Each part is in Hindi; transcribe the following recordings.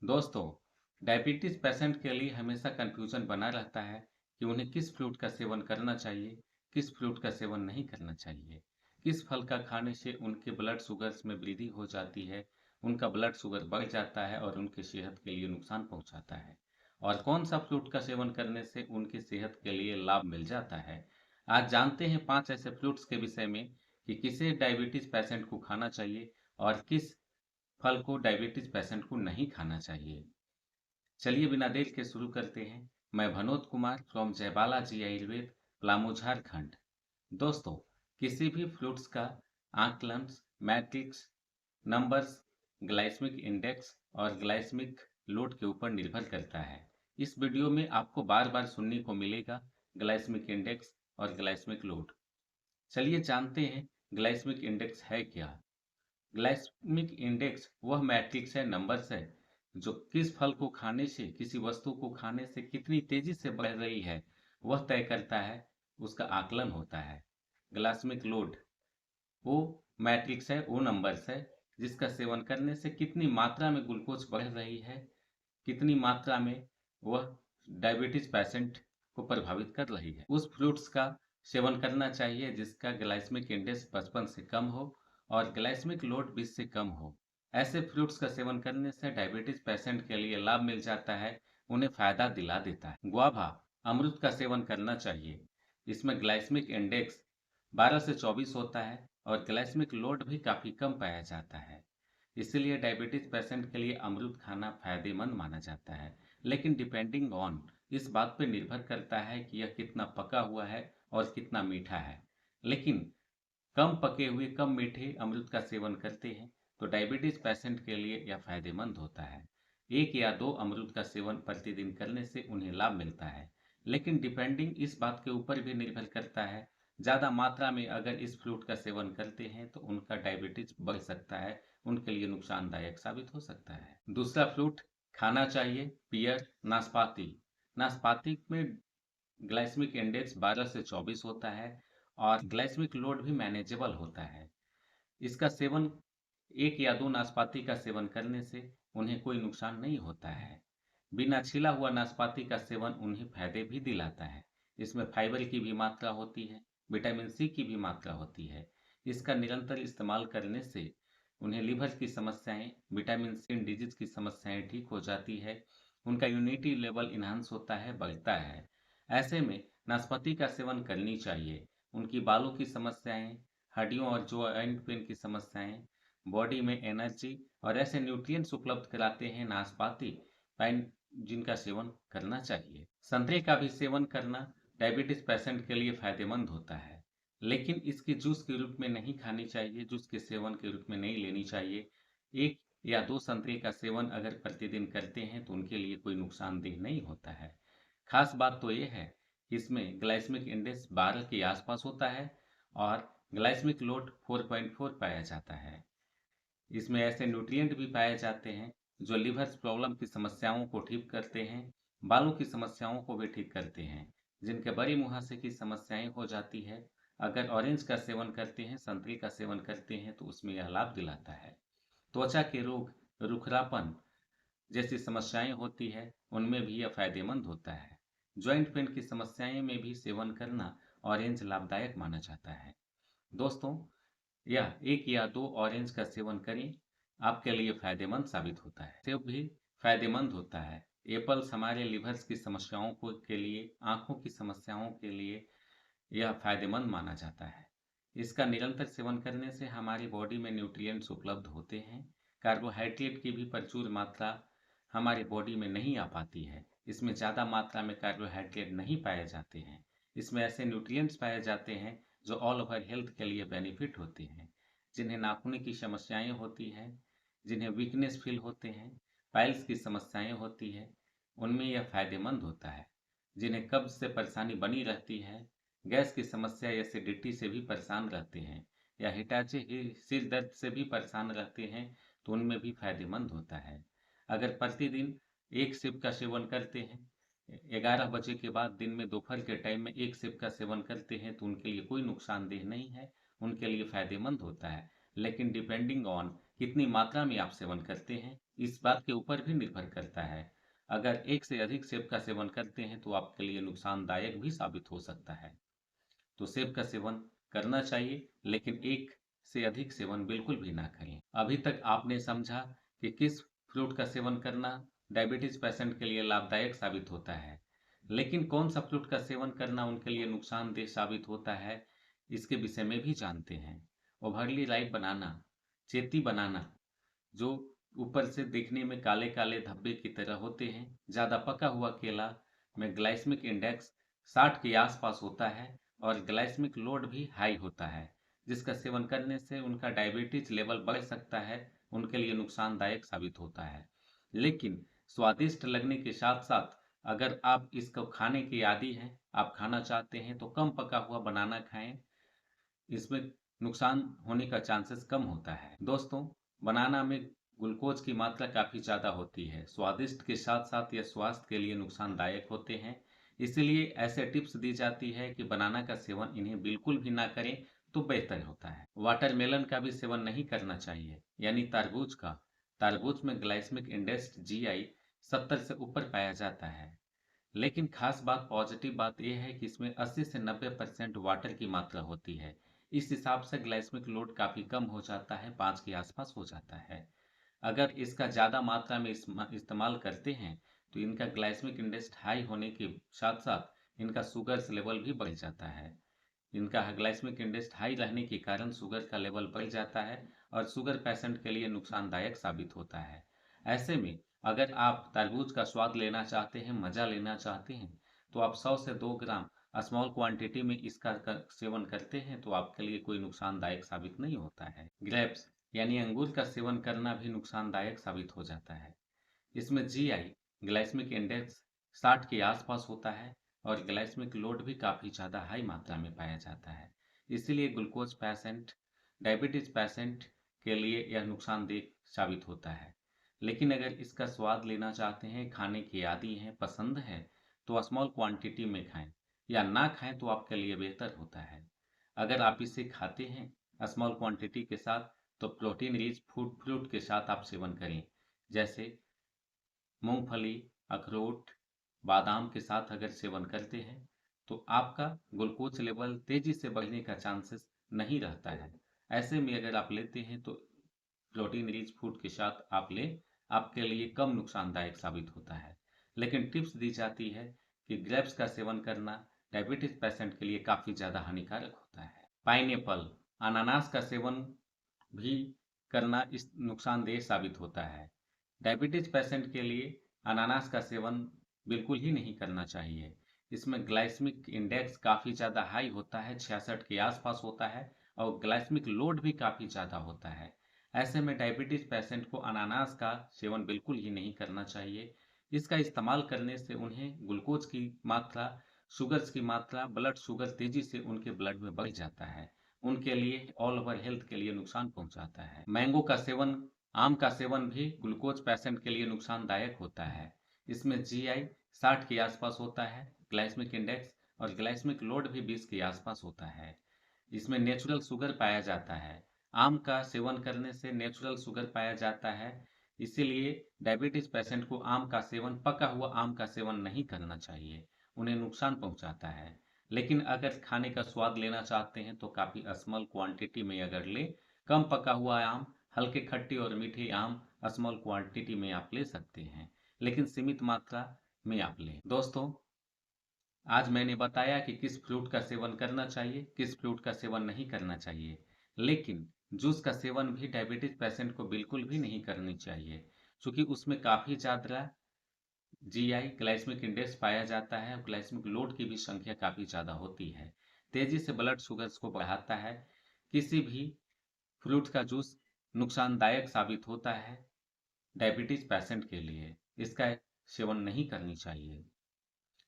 दोस्तों, डायबिटीज पेशेंट के लिए हमेशा कंफ्यूजन बना रहता है कि उन्हें किस फ्रूट का सेवन करना चाहिए, किस फ्रूट का सेवन नहीं करना चाहिए, किस फल का खाने से उनके ब्लड शुगर्स में वृद्धि हो जाती है, उनका ब्लड शुगर बढ़ जाता है और उनकी सेहत के लिए नुकसान पहुंचाता है, और कौन सा फ्रूट का सेवन करने से उनकी सेहत के लिए लाभ मिल जाता है। आज जानते हैं 5 ऐसे फ्रूट्स के विषय में कि किसे डायबिटीज पेशेंट को खाना चाहिए और किस फल को डायबिटीज पेशेंट को नहीं खाना चाहिए। चलिए बिना देर के शुरू करते हैं। मैं भनोद कुमार फ्रॉम जयबाला जी आयुर्वेद, पलामू, झारखंड। दोस्तों, किसी भी फ्रूट्स का आंकलन मैट्रिक्स, नंबर्स, ग्लाइसेमिक इंडेक्स और ग्लाइसेमिक लोड के ऊपर निर्भर करता है। इस वीडियो में आपको बार बार सुनने को मिलेगा ग्लाइसेमिक इंडेक्स और ग्लाइसेमिक लोड। चलिए जानते हैं ग्लाइसेमिक इंडेक्स है क्या। ग्लाइसेमिक इंडेक्स वह मैट्रिक्स है, नंबर्स है, जो किस फल को खाने से, किसी वस्तु को खाने से कितनी तेजी से बढ़ रही है वह तय करता है, उसका आकलन होता है। ग्लाइसेमिक लोड वो मैट्रिक्स है, वो नंबर्स है जिसका सेवन करने से कितनी मात्रा में ग्लूकोज बढ़ रही है, कितनी मात्रा में वह डायबिटीज पेशेंट को प्रभावित कर रही है। उस फ्रूट्स का सेवन करना चाहिए जिसका ग्लाइसेमिक इंडेक्स 55 से कम हो और ग्लाइसेमिक लोड 20 से कम हो। ऐसे फ्रूट्स का सेवन करने से डायबिटीज पेशेंट के लिए लाभ मिल जाता है, उन्हें फायदा दिला देता है। गुआवा, अमरूद का सेवन करना चाहिए। इसमें ग्लाइसेमिक इंडेक्स 12 से 24 होता है और ग्लाइसेमिक लोड भी काफी कम पाया जाता है। इसीलिए डायबिटीज पेशेंट के लिए अमरूद खाना फायदेमंद माना जाता है। लेकिन डिपेंडिंग ऑन, इस बात पर निर्भर करता है कि यह कितना पका हुआ है और कितना मीठा है। लेकिन कम पके हुए, कम मीठे अमरूद का सेवन करते हैं तो डायबिटीज पेशेंट के लिए यह फायदेमंद होता है। 1 या 2 अमरूद का सेवन प्रतिदिन करने से उन्हें लाभ मिलता है। लेकिन डिपेंडिंग इस बात के ऊपर भी निर्भर करता है, ज़्यादा मात्रा में अगर इस फ्रूट का सेवन करते हैं तो उनका डायबिटीज बढ़ सकता है, उनके लिए नुकसानदायक साबित हो सकता है। दूसरा फ्रूट खाना चाहिए, पियर, नाशपाती। नाशपाती में ग्लाइसेमिक इंडेक्स 12 से 24 होता है और ग्लाइसेमिक लोड भी मैनेजेबल होता है। इसका सेवन, 1 या 2 नाशपाती का सेवन करने से उन्हें कोई नुकसान नहीं होता है। बिना छिला हुआ नाशपाती का सेवन उन्हें फायदे भी दिलाता है। इसमें फाइबर की भी मात्रा होती है, विटामिन सी की भी मात्रा होती है। इसका निरंतर इस्तेमाल करने से उन्हें लीवर की समस्याएं, विटामिन सी डिजीज की समस्याएं ठीक हो जाती है, उनका इम्यूनिटी लेवल इन्हांस होता है, बढ़ता है। ऐसे में नाशपाती का सेवन करनी चाहिए। उनकी बालों की समस्याएं, हड्डियों और जॉइंट पेन की समस्याएं, बॉडी में एनर्जी और ऐसे न्यूट्रिएंट्स उपलब्ध कराते हैं नाशपाती पाइन, जिनका सेवन करना चाहिए। संतरे का भी सेवन करना डायबिटीज पेशेंट के लिए फायदेमंद होता है, लेकिन इसकी जूस के रूप में नहीं खानी चाहिए, जूस के सेवन के रूप में नहीं लेनी चाहिए। 1 या 2 संतरे का सेवन अगर प्रतिदिन करते हैं तो उनके लिए कोई नुकसानदेह नहीं होता है। खास बात तो ये है कि इसमें ग्लाइसेमिक इंडेक्स 12 के आसपास होता है और ग्लाइसेमिक लोड 4.4 पाया जाता है। इसमें ऐसे न्यूट्रिएंट भी पाए जाते हैं जो लिवर प्रॉब्लम की समस्याओं को ठीक करते हैं, बालों की समस्याओं को भी ठीक करते हैं, जिनके बड़ी मुहासे की समस्याएं हो जाती है। अगर ऑरेंज का सेवन करते हैं, संतरे का सेवन करते हैं तो उसमें यह लाभ दिलाता है। त्वचा के रोग, रुखरापन जैसी समस्याएं होती है, उनमें भी यह फायदेमंद होता है। जॉइंट पेन की समस्याएं में भी सेवन करना ऑरेंज लाभदायक माना जाता है। दोस्तों, यह 1 या 2 ऑरेंज का सेवन करें, आपके लिए फायदेमंद साबित होता है। सेब भी फायदेमंद होता है। एप्पल्स हमारे लिवर्स की समस्याओं को के लिए, आंखों की समस्याओं के लिए यह फायदेमंद माना जाता है। इसका निरंतर सेवन करने से हमारी बॉडी में न्यूट्रिएंट्स उपलब्ध होते हैं। कार्बोहाइड्रेट की भी प्रचुर मात्रा हमारी बॉडी में नहीं आ पाती है। इसमें ज़्यादा मात्रा में कार्बोहाइड्रेट नहीं पाए जाते हैं। इसमें ऐसे न्यूट्रिएंट्स पाए जाते हैं जो ऑल ओवर हेल्थ के लिए बेनिफिट होते हैं। जिन्हें नाखून की समस्याएं होती हैं, जिन्हें वीकनेस फील होते हैं, पाइल्स की समस्याएं होती है, उनमें यह फायदेमंद होता है। जिन्हें कब्ज से परेशानी बनी रहती है, गैस की समस्या, एसिडिटी से भी परेशान रहते हैं, या हिटाची सिर दर्द से भी परेशान रहते हैं, तो उनमें भी फायदेमंद होता है। अगर प्रतिदिन 1 सिप का सेवन करते हैं, 11 बजे के बाद दिन में दोपहर के टाइम में 1 सिप का सेवन करते हैं तो उनके लिए कोई नुकसानदेह नहीं है, उनके लिए फायदेमंद होता है। लेकिन डिपेंडिंग ऑन कितनी मात्रा में आप सेवन करते हैं, इस बात के ऊपर भी निर्भर करता है। अगर एक से अधिक सेब का सेवन करते हैं तो आपके लिए नुकसानदायक भी साबित हो सकता है। तो सेब का सेवन करना चाहिए, लेकिन एक से अधिक सेवन बिल्कुल भी ना करें। अभी तक आपने समझा कि किस फ्रूट का सेवन करना डायबिटीज पेशेंट के लिए लाभदायक साबित होता है, लेकिन कौन सा फ्रूट का सेवन करना उनके लिए नुकसानदेह साबित होता है, इसके विषय में भी जानते हैं। ओवरली राइप बनाना, चेती बनाना, जो ऊपर से देखने में काले काले धब्बे की तरह होते हैं, ज़्यादा पका हुआ केला में ग्लाइसेमिक इंडेक्स 60 के आसपास होता है और ग्लाइसेमिक लोड भी हाई होता है, जिसका सेवन करने से उनका डायबिटीज लेवल बढ़ सकता है, उनके लिए नुकसानदायक साबित होता है। लेकिन स्वादिष्ट लगने के साथ साथ अगर आप इसको खाने के आदी हैं, आप खाना चाहते हैं, तो कम पका हुआ बनाना खाएं, इसमें नुकसान होने का चांसेस कम होता है। दोस्तों, बनाना में ग्लूकोज की मात्रा काफ़ी ज़्यादा होती है, स्वादिष्ट के साथ साथ यह स्वास्थ्य के लिए नुकसानदायक होते हैं। इसलिए ऐसे टिप्स दी जाती है कि बनाना का सेवन इन्हें बिल्कुल भी ना करें तो बेहतर होता है। वाटरमेलन का भी सेवन नहीं करना चाहिए, यानी तरबूज का। तरबूज में ग्लाइसेमिक इंडेक्स GI 70 से ऊपर पाया जाता है, लेकिन खास बात, पॉजिटिव बात यह है कि इसमें 80 से 90% वाटर की मात्रा होती है। इस हिसाब से ग्लाइसेमिक लोड काफ़ी कम हो जाता है, 5 के आसपास हो जाता है। अगर इसका ज़्यादा मात्रा में इस्तेमाल करते हैं तो इनका ग्लाइसेमिक इंडेक्स हाई होने के साथ साथ इनका शुगर लेवल भी बढ़ जाता है। इनका ग्लाइसेमिक इंडेक्स हाई रहने के कारण शुगर का लेवल बढ़ जाता है और शुगर पेशेंट के लिए नुकसानदायक साबित होता है। ऐसे में अगर आप तरबूज का स्वाद लेना चाहते हैं, मज़ा लेना चाहते हैं, तो आप 100 से 2 ग्राम स्मॉल क्वांटिटी में इसका सेवन करते हैं तो आपके लिए कोई नुकसानदायक साबित नहीं होता है। ग्रेप्स यानी अंगूर का सेवन करना भी नुकसानदायक साबित हो जाता है। इसमें GI ग्लाइसेमिक इंडेक्स 60 के आसपास होता है और ग्लाइसेमिक लोड भी काफ़ी ज़्यादा हाई मात्रा में पाया जाता है। इसीलिए ग्लूकोज पेशेंट, डायबिटीज पेशेंट के लिए यह नुकसानदेह साबित होता है। लेकिन अगर इसका स्वाद लेना चाहते हैं, खाने के आदी हैं, पसंद है, तो स्मॉल क्वांटिटी में खाएं, या ना खाएं तो आपके लिए बेहतर होता है। अगर आप इसे खाते हैं स्मॉल क्वांटिटी के साथ, तो प्रोटीन रिच फूड फ्रूट के साथ आप सेवन करें, जैसे मूंगफली, अखरोट, बादाम के साथ अगर सेवन करते हैं तो आपका ग्लूकोज लेवल तेजी से बढ़ने का चांसेस नहीं रहता है। ऐसे में अगर आप लेते हैं तो प्रोटीन रिच फूड के साथ आप लें, आपके लिए कम नुकसानदायक साबित होता है। लेकिन टिप्स दी जाती है कि ग्रेप्स का सेवन करना डायबिटीज पेशेंट के लिए काफ़ी ज़्यादा हानिकारक होता है। पाइनएप्पल, अनानास का सेवन भी करना इस नुकसानदेह साबित होता है। डायबिटीज पेशेंट के लिए अनानास का सेवन बिल्कुल ही नहीं करना चाहिए। इसमें ग्लाइसेमिक इंडेक्स काफ़ी ज़्यादा हाई होता है, 66 के आसपास होता है और ग्लाइसेमिक लोड भी काफ़ी ज़्यादा होता है। ऐसे में डायबिटीज पेशेंट को अनानास का सेवन बिल्कुल ही नहीं करना चाहिए। इसका इस्तेमाल करने से उन्हें ग्लूकोज की मात्रा, शुगर्स की मात्रा, ब्लड शुगर तेजी से उनके ब्लड में बढ़ जाता है, उनके लिए ऑल ओवर हेल्थ के लिए नुकसान पहुंचाता है। मैंगो का सेवन, आम का सेवन भी ग्लूकोज पेशेंट के लिए नुकसानदायक होता है। इसमें GI 60 के आसपास होता है, ग्लाइसेमिक इंडेक्स और ग्लाइसेमिक लोड भी 20 के आसपास होता है। इसमें नेचुरल शुगर पाया जाता है। आम का सेवन करने से नेचुरल शुगर पाया जाता है, इसीलिए डायबिटीज पेशेंट को आम का सेवन, पका हुआ आम का सेवन नहीं करना चाहिए, उन्हें नुकसान पहुंचाता है। लेकिन अगर खाने का स्वाद लेना चाहते हैं तो काफ़ी स्मॉल क्वांटिटी में अगर ले, कम पका हुआ आम, हल्के खट्टे और मीठे आम स्मॉल क्वांटिटी में आप ले सकते हैं, लेकिन सीमित मात्रा में आप लें। दोस्तों, आज मैंने बताया कि किस फ्रूट का सेवन करना चाहिए, किस फ्रूट का सेवन नहीं करना चाहिए, लेकिन जूस का सेवन भी डायबिटीज पेशेंट को बिल्कुल भी नहीं करनी चाहिए, क्योंकि उसमें काफ़ी ज़्यादा GI ग्लाइसेमिक इंडेक्स पाया जाता है और ग्लाइसेमिक लोड की भी संख्या काफ़ी ज़्यादा होती है, तेज़ी से ब्लड शुगर्स को बढ़ाता है। किसी भी फ्रूट का जूस नुकसानदायक साबित होता है डायबिटीज पेशेंट के लिए, इसका सेवन नहीं करनी चाहिए।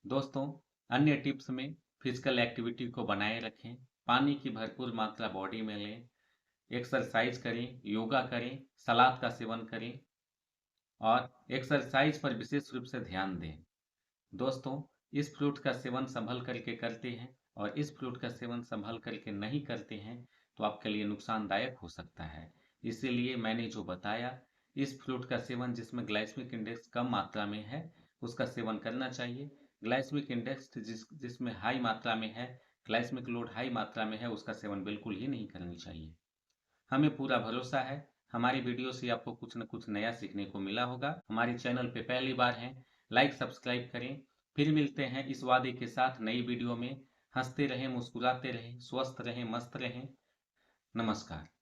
दोस्तों, अन्य टिप्स में फिजिकल एक्टिविटी को बनाए रखें, पानी की भरपूर मात्रा बॉडी में लें, एक्सरसाइज करें, योगा करें, सलाद का सेवन करें और एक्सरसाइज पर विशेष रूप से ध्यान दें। दोस्तों, इस फ्रूट का सेवन संभल करके करते हैं और इस फ्रूट का सेवन संभल करके नहीं करते हैं तो आपके लिए नुकसानदायक हो सकता है। इसीलिए मैंने जो बताया, इस फ्रूट का सेवन जिसमें ग्लाइसेमिक इंडेक्स कम मात्रा में है उसका सेवन करना चाहिए। ग्लाइसेमिक इंडेक्स जिसमें हाई मात्रा में है, ग्लाइसेमिक लोड हाई मात्रा में है, उसका सेवन बिल्कुल ही नहीं करनी चाहिए। हमें पूरा भरोसा है हमारी वीडियो से आपको कुछ न कुछ नया सीखने को मिला होगा। हमारे चैनल पे पहली बार हैं, लाइक सब्सक्राइब करें। फिर मिलते हैं इस वादे के साथ नई वीडियो में। हंसते रहें, मुस्कुराते रहें, स्वस्थ रहें, मस्त रहें। नमस्कार।